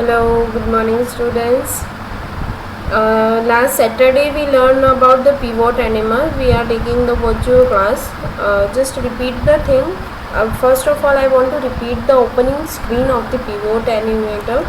Hello, good morning students. Last Saturday we learned about the pivot animal. We are taking the virtual class. Just repeat the thing. First of all, I want to repeat the opening screen of the pivot animator.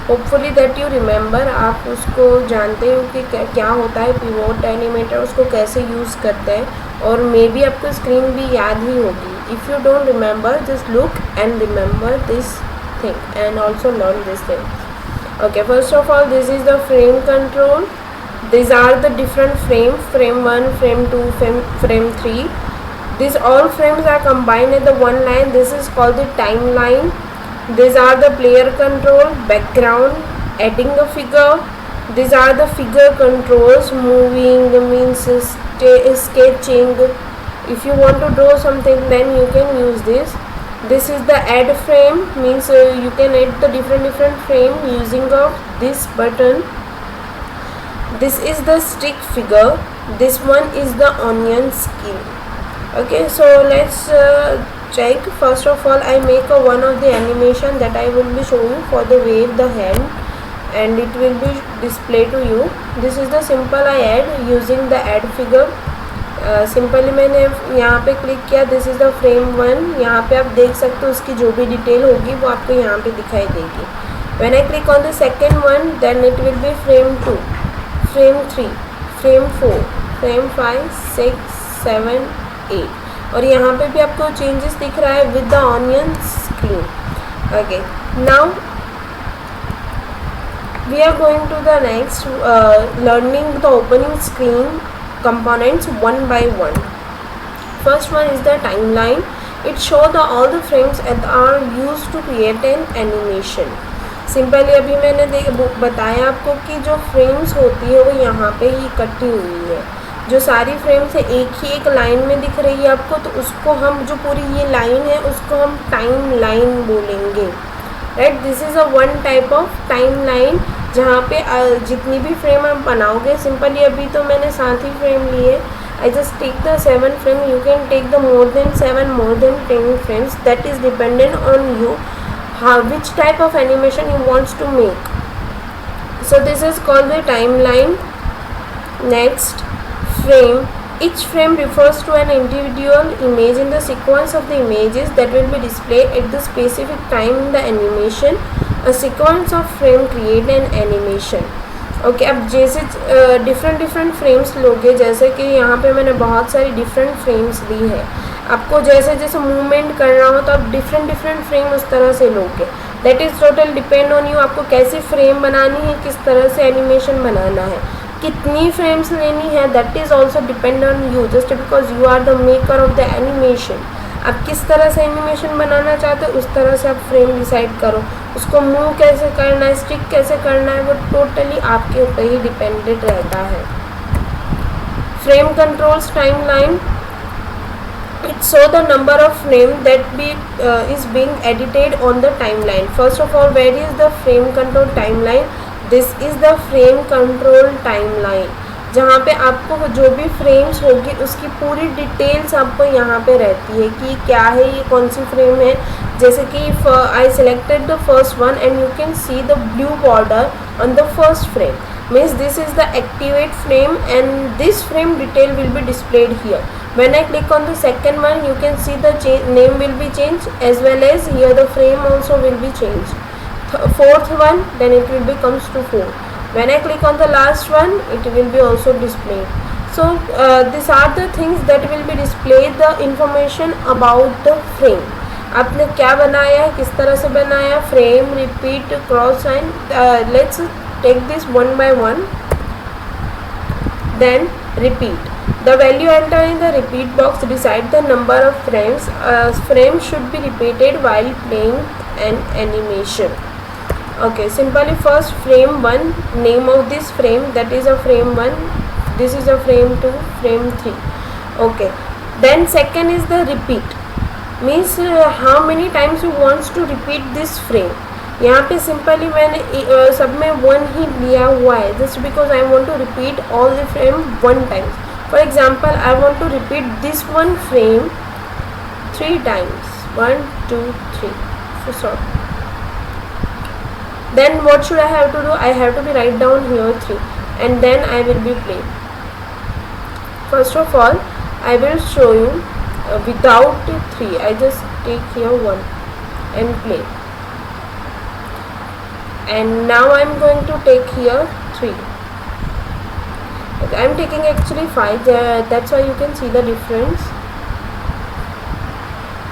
Hopefully that you remember. आप उसको जानते हो कि क्या होता है pivot animator, उसको कैसे यूज़ करते हैं और मे बी आपको स्क्रीन भी याद ही होगी. If you don't remember, just look and remember this thing and also learn this thing. Okay, first of all, this is the frame control. These are the different frame 1, frame 2, frame 3. These all frames are combined in the one line. This is called the timeline. These are the player control, background, adding a figure. These are the figure controls, moving means sketching. If you want to draw something, then you can use this. This is the add frame, means you can add the different frame using of this button. This is the stick figure. This one is the onion skin. Okay, so let's check. First of all, I make one of the animation that I will be showing for the wave the hand, and it will be displayed to you. This is the simple I add using the add figure. Simply मैंने यहाँ पे click किया. This is the frame 1. यहाँ पे आप देख सकते हो उसकी जो भी डिटेल होगी वो आपको यहाँ पे दिखाई देगी. When I click on the second one, then it will be frame 2, frame 3, frame 4, frame 5, 6, 7, 8 और यहाँ पे भी आपको चेंजेस दिख रहा है with the onion screen. Okay, now we are going to the next learning the opening screen components one by one. First one is the timeline. It shows all the frames that are used to create an animation. Simply अभी मैंने बताया आपको कि जो frames होती है वो यहाँ पे ही इकट्ठी हुई है. जो सारी फ्रेम्स है एक ही एक लाइन में दिख रही है आपको, तो उसको हम जो पूरी ये लाइन है उसको हम टाइम लाइन बोलेंगे. Right, this is a one type of time line जहाँ पे जितनी भी फ्रेम आप बनाओगे. सिंपली अभी तो मैंने 7 ही फ्रेम लिए. I just take the 7 frame. You can take the more than 7, more than 10 frames. That is dependent on you how which type of animation you wants to make. So this is called the time line. Next, frame. Each frame refers to an individual image in the sequence of the images that will be displayed at the specific time in the animation. A sequence of frame create an animation. Okay, अब जैसे different frames लोगे, जैसे कि यहाँ पे मैंने बहुत सारी डिफरेंट फ्रेम्स ली है. आपको जैसे जैसे मूवमेंट करना हो तो आप डिफरेंट फ्रेम उस तरह से लोगे. That is total depend on you. आपको कैसी फ्रेम बनानी है, किस तरह से एनिमेशन बनाना है, कितनी फ्रेम्स लेनी है, that is also depend on you. Just because you are the maker of the animation. आप किस तरह से एनिमेशन बनाना चाहते हो उस तरह से आप फ्रेम डिसाइड करो. उसको मूव कैसे करना है, स्टिक कैसे करना है, वो टोटली आपके ऊपर ही डिपेंडेंट रहता है. Frame controls time line. It show the number of frame that is being edited on the timeline. First of all, where is the frame control timeline? This is the frame control timeline. जहाँ पे आपको जो भी frames होगी उसकी पूरी details आपको यहाँ पे रहती है कि क्या है, ये कौन सी फ्रेम है. जैसे कि I selected the first one and you can see the blue border on the first frame. Means this is the activate frame and this frame detail will be displayed here. When I click on the second one, you can see the name will be changed as well as here the frame also will be changed. Fourth one, then it will becomes to 4. When I click on the last one, it will be also displayed. So these are the things that will be displayed, the information about the frame. आपने क्या बनाया है, किस तरह से बनाया, frame, repeat, cross sign. Let's take this one by one. Then repeat. The value entered in the repeat box decide the number of frames. Frame should be repeated while playing an animation. Okay, simply first frame 1, name of this frame, that is a frame 1. This is a frame 2, frame 3. Okay, then second is the repeat. Means how many times you wants to repeat this frame. यहाँ पे simply मैंने सब में 1 ही लिया हुआ है. Just because I want to repeat all the frame 1 times. For example, I want to repeat this 1 frame 3 times. 1 2 3. So Then what should I have to do? I have to be write down here 3, and then I will be play. First of all, I will show you without 3. I just take here 1 and play. And now I am going to take here 3. I am taking actually 5. That's why you can see the difference.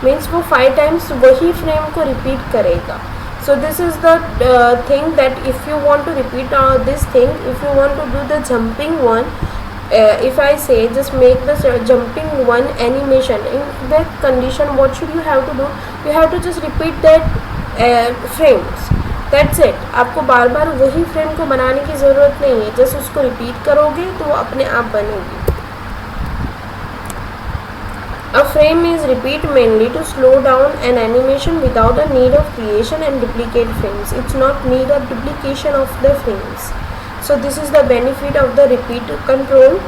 Means वो 5 times वही frame को repeat करेगा. So this is the thing that if you want to repeat this thing, if you want to do the jumping one, if I say just make the jumping one animation, in that condition what should you have to do? You have to just repeat that frames. That's it. आपको बार बार वही frame को बनाने की ज़रूरत नहीं है, just उसको repeat करोगे तो वो अपने आप बनेगी. A frame is repeat mainly to slow down an animation without a need of creation and duplicate frames. It's not need of duplication of the frames. So this is the benefit of the repeat control.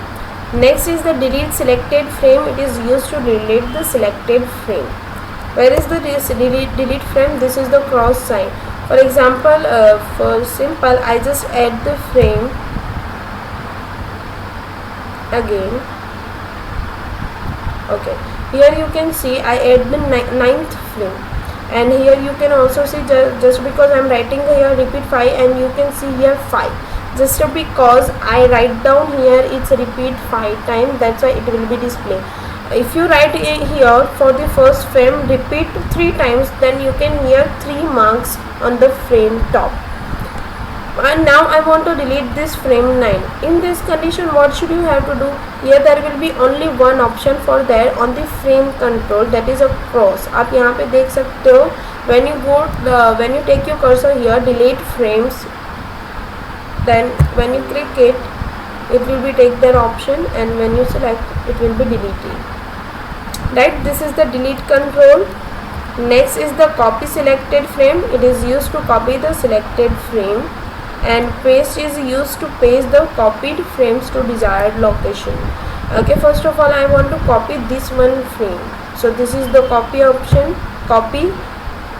Next is the delete selected frame. It is used to delete the selected frame. Where is the delete frame? This is the cross sign. For example, for simple, I just add the frame again. Okay, here you can see I add the 9th frame, and here you can also see just because I am writing here repeat 5, and you can see here 5, just because I write down here it's repeat 5 times, that's why it will be displayed. If you write here for the first frame repeat 3 times, then you can hear 3 marks on the frame top. And now I want to delete this frame 9. In this condition what should you have to do? Here there will be only one option for there on the frame control, that is a cross. आप यहाँ पे देख सकते हो, when you take your cursor here delete frames, then when you click it will be take that option, and when you select it will be deleted. Right, this is the delete control. Next is the copy selected frame. It is used to copy the selected frame, and paste is used to paste the copied frames to desired location. Okay, first of all I want to copy this one frame, so this is the copy option, copy,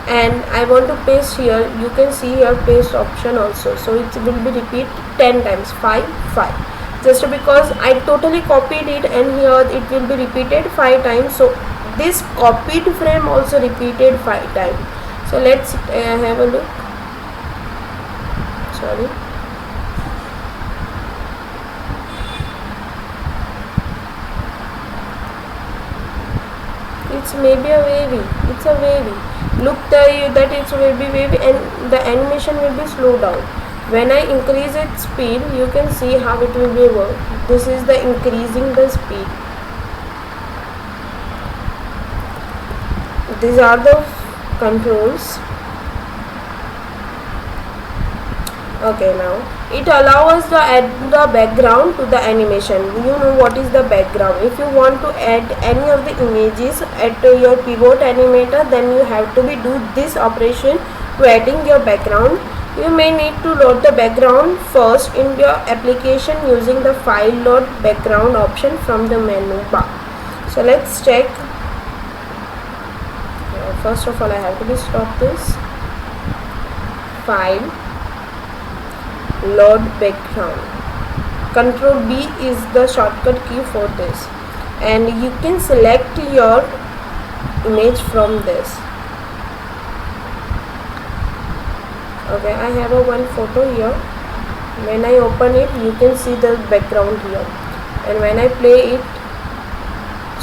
and I want to paste here. You can see here paste option also, so it will be repeat 10 times, 5 5, just because I totally copied it, and here it will be repeated 5 times, so this copied frame also repeated 5 times. So let's have a look. Sorry, it's maybe a wavy, it's a wavy. Look that it will be wavy, and the animation will be slowed down. When I increase its speed, you can see how it will be work. This is the increasing the speed. These are the controls. Okay, now it allows us to add the background to the animation. You know what is the background. If you want to add any of the images at your pivot animator, then you have to do this operation to adding your background. You may need to load the background first in your application using the file load background option from the menu bar. So let's check. First of all I have to stop this. File, load background. Control B is the shortcut key for this, and you can select your image from this. Okay, I have one photo here. When I open it, you can see the background here, and when I play it,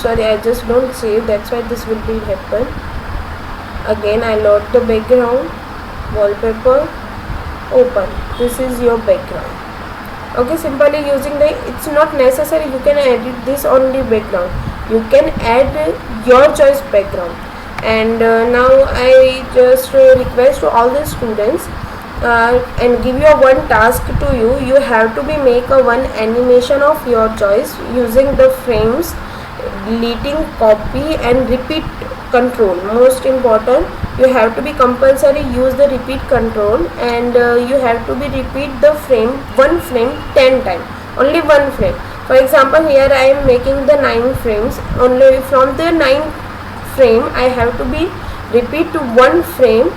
sorry, I just don't save, that's why this will be happen. Again I load the background, wallpaper, open. This is your background. Okay, simply using the, it's not necessary you can edit this on the background, you can add your choice background. And now I just request to all the students and give you one task to you. You have to be make a one animation of your choice using the frames, deleting, copy and repeat control. Most important, you have to be compulsory use the repeat control, and you have to be repeat the frame, one frame 10 times, only one frame. For example, here I am making the 9 frames, only from the 9th frame I have to be repeat to one frame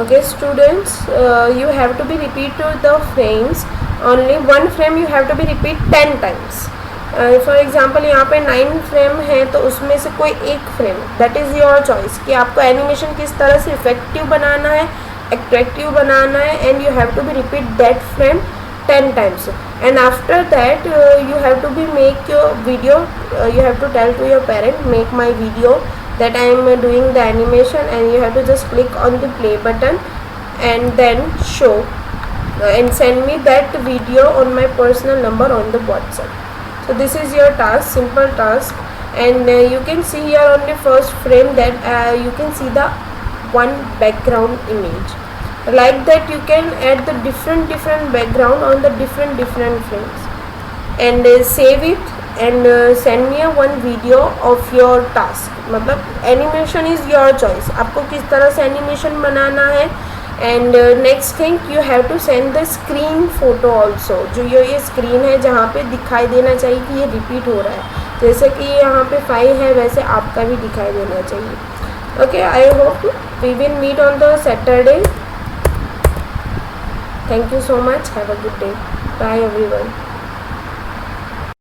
Okay students, you have to be repeat the frames, only one frame you have to be repeat 10 times. For example यहाँ पे 9 frame है तो उसमें से कोई एक frame, that is your choice कि आपको एनिमेशन किस तरह से इफेक्टिव बनाना है, अट्रैक्टिव बनाना है, and you have to be repeat that frame 10 times. And after that you have to be make your video, you have to tell to your parent, make my video that I am doing the animation, and you have to just click on the play button and then show and send me that video on my personal number on the WhatsApp. So this is your task, simple task, and you can see here on the first frame that you can see the one background image. Like that you can add the different background on the different frames, and save it and send me a one video of your task. मतलब animation is your choice, आपको किस तरह से animation बनाना है. And next thing you have to send the screen photo also, जो ये screen है जहाँ पे दिखाई देना चाहिए कि ये रिपीट हो रहा है, जैसे कि यहाँ पे 5 है वैसे आपका भी दिखाई देना चाहिए. Okay, I hope we will meet on the Saturday. Thank you so much, have a good day, bye everyone.